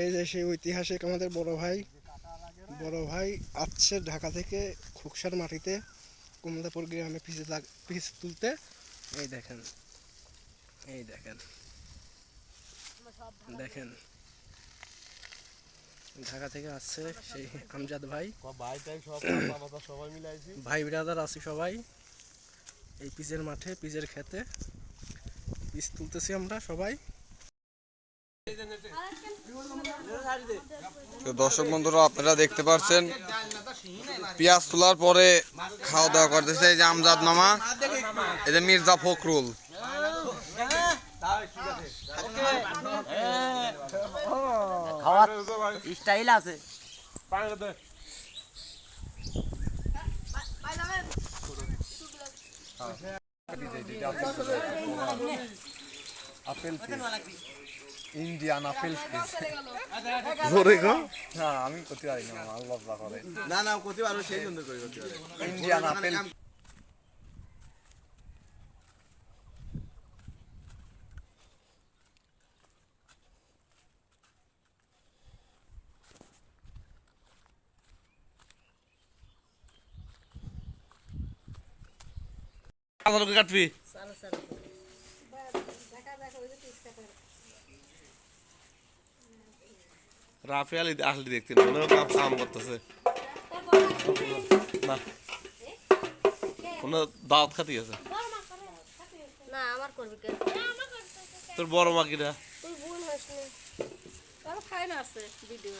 এই যে সেই ঐতিহাসিক আমাদের বড় ভাই আসছে ঢাকা থেকে খোকসার মাটিতে কুমদাপুর গ্রামে পিচ তুলতে। এই দেখেন দেখেন ঢাকা থেকে আসছে সেই আমজাদ ভাই, ভাই ব্রাদার আছে সবাই এই পিচের মাঠে, পিচের খেতে পিচ তুলতেছি আমরা সবাই। দর্শক বন্ধুরা আপনারা দেখতে পাচ্ছেন পেঁয়াজ তোলার পরে খাওয়া দাওয়া করতেছে এই যে আমজাদ মামা, এই যে মির্জা ফখরুল। খাওয়ার স্টাইল আছে। ইন্ডিয়ান আপেল জোরে গো। হ্যাঁ আমি করতে পারি না, আল্লাহ করে। না করতে পারো, সেই জন্য করি করতে পারো। ইন্ডিয়ান আপেল কাটবি রাফি আলী আসলে দেখতে না কাম করতেছে না, কোনো দাওয়াত খাতি আছে না আমার করবি কে? তোর বড় মা কিরা তুই ভুল হইছ না। তার খাই না আছে ভিডিও